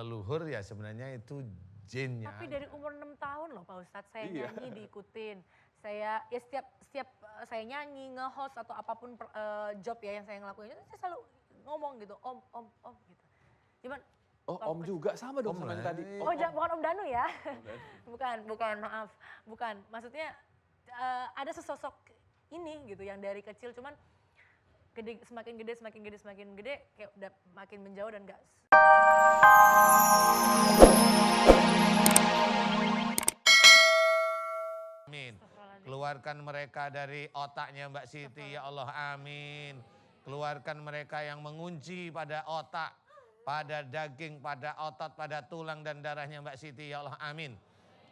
leluhur ya sebenarnya itu jinnya. Tapi dari umur 6 tahun loh Pak Ustadz, saya nyanyi diikutin. Saya ya setiap saya nyanyi, nge-host atau apapun job ya yang saya ngelakuin, saya selalu ngomong gitu, om gitu. Cuman Om juga sama dong sama yang tadi. bukan Om Danu ya. bukan, maaf. Bukan. Maksudnya ada sesosok ini gitu yang dari kecil cuman semakin gede kayak udah makin menjauh dan enggak. Amin. Keluarkan mereka dari otaknya Mbak Siti, ya Allah, amin. Keluarkan mereka yang mengunci pada otak, pada daging, pada otot, pada tulang dan darahnya Mbak Siti, ya Allah, amin.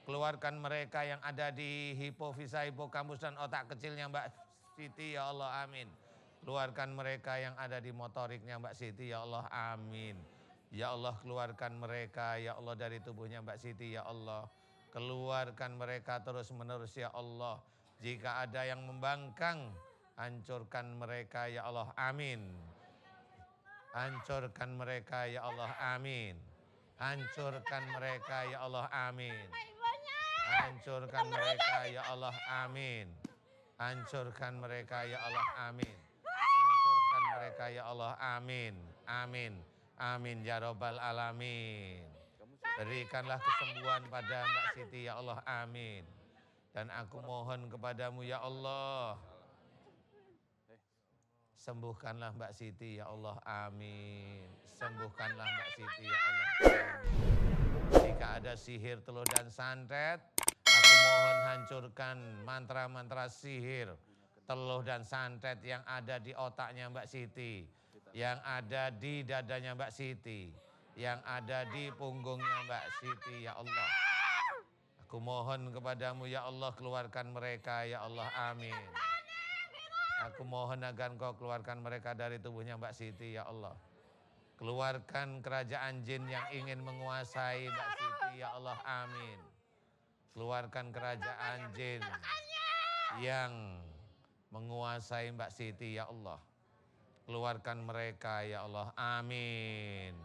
Keluarkan mereka yang ada di hipofisa, hipokampus dan otak kecilnya Mbak Siti, ya Allah, amin. Keluarkan mereka yang ada di motoriknya Mbak Siti, ya Allah, amin. Ya Allah, keluarkan mereka, ya Allah, dari tubuhnya Mbak Siti, ya Allah. Keluarkan mereka terus menerus, ya Allah. Jika ada yang membangkang, hancurkan mereka, ya Allah, amin. Hancurkan mereka, ya Allah, amin. Hancurkan mereka, ya Allah, amin. Hancurkan mereka, ya Allah, amin. Hancurkan mereka, ya Allah, amin. Hancurkan mereka, ya Allah, amin. Amin. Amin, ya Rabbal Alamin. Berikanlah kesembuhan pada Mbak Siti, ya Allah, amin. Dan aku mohon kepadamu, ya Allah, sembuhkanlah Mbak Siti, ya Allah, amin. Sembuhkanlah Mbak Siti, ya Allah, amin. Jika ada sihir, teluh dan santet, aku mohon hancurkan mantra-mantra sihir, teluh dan santet yang ada di otaknya Mbak Siti, yang ada di dadanya Mbak Siti, yang ada di punggungnya Mbak Siti, ya Allah. Aku mohon kepadamu, ya Allah, keluarkan mereka, ya Allah, amin. Aku mohon agar Engkau keluarkan mereka dari tubuhnya Mbak Siti, ya Allah. Keluarkan kerajaan jin yang ingin menguasai Mbak Siti, ya Allah, amin. Keluarkan kerajaan jin yang menguasai Mbak Siti, ya Allah. Keluarkan mereka, ya Allah, amin.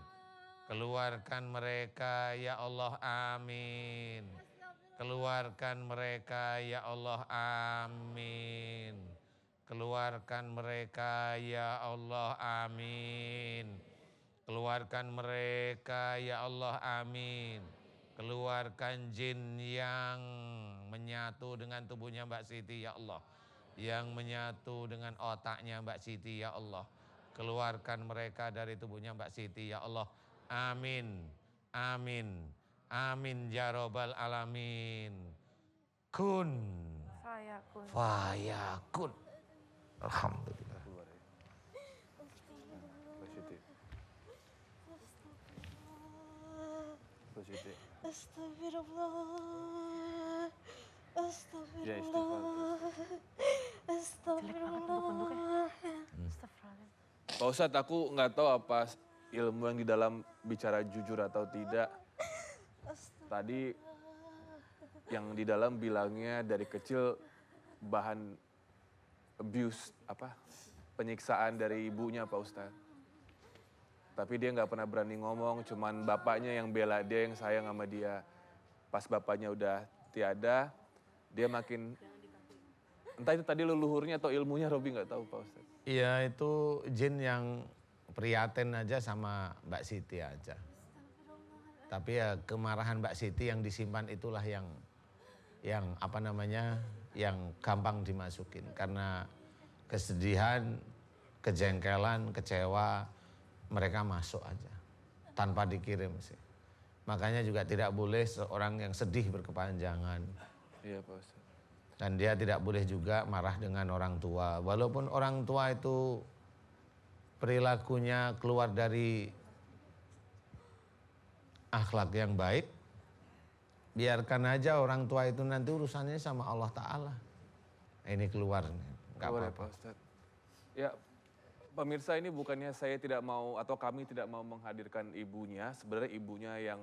Keluarkan mereka, ya Allah, amin. Keluarkan mereka, ya Allah, amin. Keluarkan mereka, ya Allah, amin. Keluarkan mereka, ya Allah, amin. Keluarkan jin yang menyatu dengan tubuhnya Mbak Siti, ya Allah. Yang menyatu dengan otaknya Mbak Siti, ya Allah. Keluarkan mereka dari tubuhnya Mbak Siti, ya Allah. Amin, amin, amin, ya Rabbal Alamin. Kun, fayakun. Alhamdulillah. Astagfirullah. Pak Ustadz, aku nggak tahu apa ilmu yang di dalam bicara jujur atau tidak. Tadi yang di dalam bilangnya dari kecil bahan abuse, penyiksaan dari ibunya Pak Ustadz. Tapi dia nggak pernah berani ngomong, cuman bapaknya yang bela dia, yang sayang sama dia. Pas bapaknya udah tiada, dia makin, entah itu tadi leluhurnya atau ilmunya Robi nggak tahu Pak Ustadz. Iya, itu jin yang prihatin aja sama Mbak Siti aja. Tapi ya kemarahan Mbak Siti yang disimpan itulah yang yang gampang dimasukin. Karena kesedihan, kejengkelan, kecewa, mereka masuk aja tanpa dikirim sih. Makanya juga tidak boleh seorang yang sedih berkepanjangan. Iya Pak Ustadz. Dan dia tidak boleh juga marah dengan orang tua. Walaupun orang tua itu perilakunya keluar dari akhlak yang baik, biarkan aja orang tua itu nanti urusannya sama Allah Ta'ala. Ini keluar, nggak apa-apa. Ya, pemirsa, ini bukannya saya tidak mau atau kami tidak mau menghadirkan ibunya. Sebenarnya ibunya yang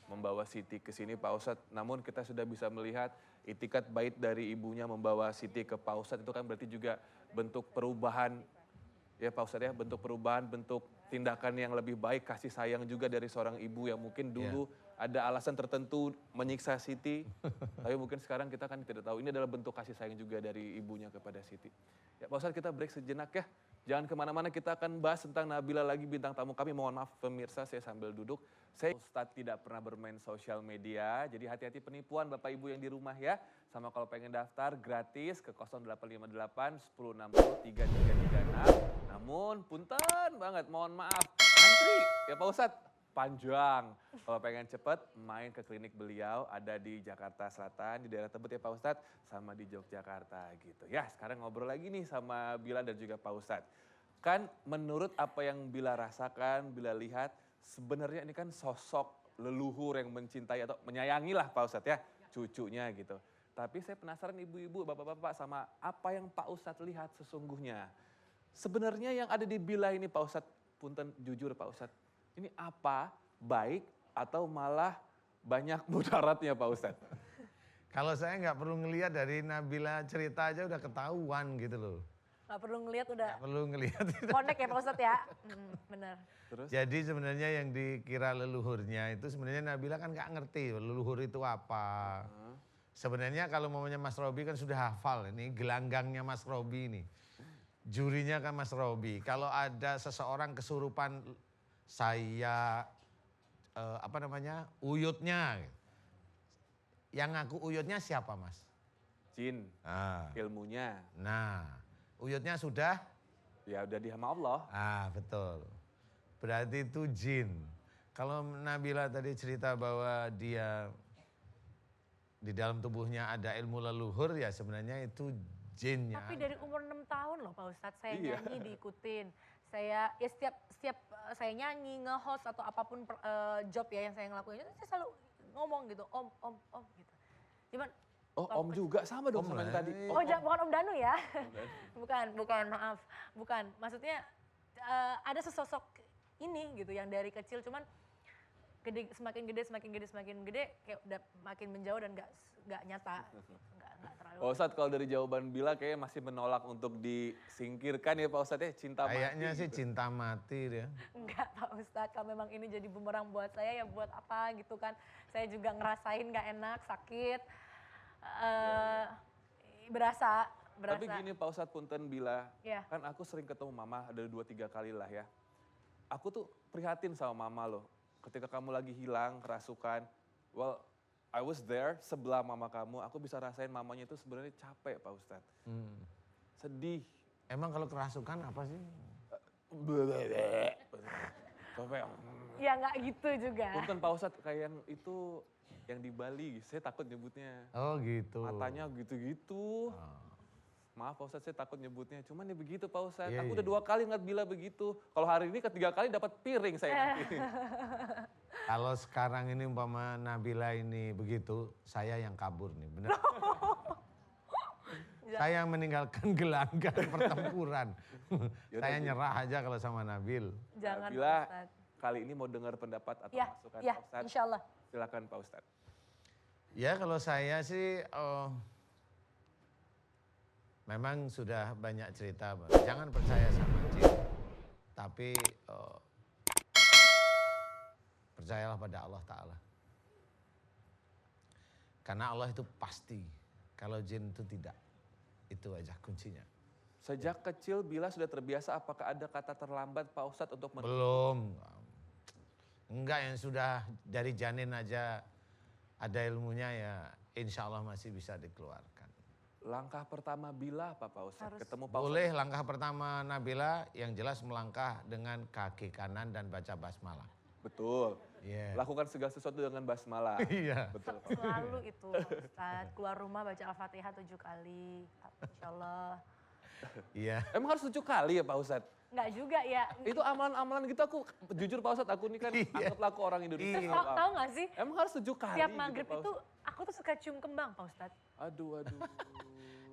membawa Siti ke sini Pak Ustadz. Namun kita sudah bisa melihat itikat bait dari ibunya membawa Siti ke Pak Ustadz itu kan berarti juga bentuk perubahan ya Pak Ustadz ya, bentuk perubahan, bentuk tindakan yang lebih baik, kasih sayang juga dari seorang ibu yang mungkin dulu ada alasan tertentu menyiksa Siti, tapi mungkin sekarang kita kan tidak tahu. Ini adalah bentuk kasih sayang juga dari ibunya kepada Siti. Ya Pak Ustadz, kita break sejenak ya. Jangan kemana-mana, kita akan bahas tentang Nabila lagi, bintang tamu kami. Mohon maaf pemirsa, saya sambil duduk. Saya Ustadz tidak pernah bermain sosial media, jadi hati-hati penipuan Bapak Ibu yang di rumah ya. Sama kalau pengen daftar gratis ke 0858 1060 3336. Namun punten banget, mohon maaf, antri ya Pak Ustadz. Panjang. Kalau pengen cepet, main ke klinik beliau, ada di Jakarta Selatan, di daerah Tebet ya Pak Ustadz, sama di Yogyakarta gitu. Ya sekarang ngobrol lagi nih sama Bila dan juga Pak Ustadz. Kan menurut apa yang Bila rasakan, Bila lihat, sebenarnya ini kan sosok leluhur yang mencintai atau menyayangi lah Pak Ustadz ya, cucunya gitu. Tapi saya penasaran ibu-ibu, bapak-bapak sama apa yang Pak Ustadz lihat sesungguhnya. Sebenarnya yang ada di Bila ini Pak Ustadz, punten jujur Pak Ustadz, ini apa, baik atau malah banyak mudaratnya Pak Ustadz? Kalau saya nggak perlu ngelihat dari Nabila cerita aja udah ketahuan gitu loh. Nggak perlu ngelihat udah Nggak perlu ngelihat. connect ya Pak Ustadz ya. Bener. Terus? Jadi sebenarnya yang dikira leluhurnya itu sebenarnya Nabila kan nggak ngerti leluhur itu apa. Sebenarnya kalau mamanya Mas Robi kan sudah hafal, ini gelanggangnya Mas Robi ini. Jurinya kan Mas Robi. Kalau ada seseorang kesurupan saya uyutnya. Yang ngaku uyutnya siapa Mas? Jin, ilmunya. Nah, uyutnya sudah? Ya udah sama Allah. Betul. Berarti itu jin. Kalau Nabila tadi cerita bahwa dia di dalam tubuhnya ada ilmu leluhur, ya sebenarnya itu jinnya. Tapi dari umur 6 tahun loh Pak Ustadz, saya Iya. nyanyi diikutin. Saya ya setiap saya nyanyi, nge-host atau apapun job ya yang saya ngelakuin, saya selalu ngomong gitu, om gitu. Cuman Oh om juga sama dong sama yang tadi. bukan Om Danu ya. bukan, maaf. Bukan, maksudnya ada sesosok ini gitu yang dari kecil cuman semakin gede kayak udah makin menjauh dan nggak nyata. Nggak terlalu. Pak Ustadz kalau dari jawaban Bila kayaknya masih menolak untuk disingkirkan ya Pak Ustadz ya, cinta mati. Kayaknya sih gitu. cinta mati dia. Enggak Pak Ustadz, kalau memang ini jadi bumerang buat saya ya buat apa gitu kan. Saya juga ngerasain nggak enak, sakit. Berasa. Tapi gini Pak Ustadz punten Bila, Ya. kan aku sering ketemu Mama ada 2-3 kali lah ya. Aku tuh prihatin sama Mama loh. Ketika kamu lagi hilang, kerasukan, well I was there sebelah Mama kamu, aku bisa rasain mamanya itu sebenarnya capek Pak Ustadz. Sedih. Emang kalau kerasukan apa sih? Capek. Ya nggak gitu juga. Punten Pak Ustadz kayak yang itu yang di Bali, saya takut nyebutnya. Oh gitu. Matanya gitu-gitu. Maaf Pak Ustadz saya takut nyebutnya, cuman ya begitu Pak Ustadz. Iya, Aku iya. udah 2 kali ngeliat Bila begitu. Kalau hari ini ketiga kali dapat piring saya nanti. Kalau sekarang ini umpama Nabila ini begitu, saya yang kabur nih, bener. Saya yang meninggalkan gelanggang pertempuran. Saya nyerah aja kalau sama Nabil. Jangan Pak Bila Ustadz. kali ini mau dengar pendapat atau Ya, masukan ya, Pak Ustadz. insya Allah. Silakan Pak Ustadz. Ya kalau saya sih memang sudah banyak cerita. Jangan percaya sama jin, tapi percayalah pada Allah Ta'ala. Karena Allah itu pasti, kalau jin itu tidak. Itu aja kuncinya. Sejak kecil Bila sudah terbiasa apakah ada kata terlambat Pak Ustadz untuk Belum. Enggak, yang sudah dari janin aja ada ilmunya ya insya Allah masih bisa dikeluarkan. Langkah pertama Bila apa Pak Ustadz? Harus. Ketemu Pak Ustadz. Boleh langkah pertama Nabila yang jelas melangkah dengan kaki kanan dan baca basmalah. Betul. Iya. Lakukan segala sesuatu dengan basmalah. Iya. Betul Pak. Selalu itu Ustadz, keluar rumah baca Al-Fatihah 7 kali, insya Allah. Iya. Emang harus 7 kali ya Pak Ustadz? Enggak juga ya. Itu amalan-amalan gitu aku jujur Pak Ustadz, aku ini kan Iya. anggaplah aku orang Indonesia. Iya. Tahu nggak sih? Emang harus 7 kali Tiap gitu, maghrib Pak itu Ustadz? aku tuh suka cium kembang Pak Ustadz. Aduh.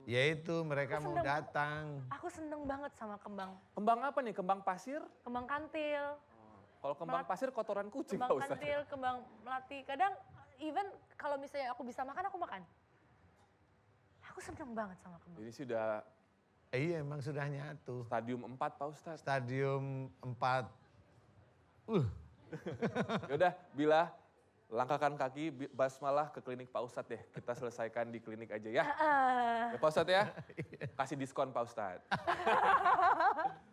Yaitu mereka Aku mau seneng. datang. Aku seneng banget sama kembang. Kembang apa nih? Kembang pasir? Kembang kantil, Kalau kembang pasir kotoran kucing Pak kembang Ustadz. kantil, kembang melati. Kadang even kalau misalnya aku bisa makan, aku makan. Aku seneng banget sama kembang. Ini sudah Iya emang sudah nyatu. Stadium 4 Pak Ustadz. Stadium 4. Yaudah, Bila, langkahkan kaki basmalah ke klinik Pak Ustadz deh. Kita selesaikan di klinik aja ya. Ya Pak Ustadz ya, kasih diskon Pak Ustadz.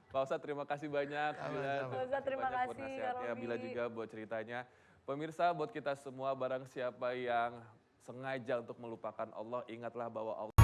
Pak Ustadz terima kasih banyak. Bila, Pak Ustadz, terima banyak buat kasih, Kak nasihatnya, Robi. Bila juga buat ceritanya. Pemirsa, buat kita semua barang siapa yang sengaja untuk melupakan Allah, ingatlah bahwa Allah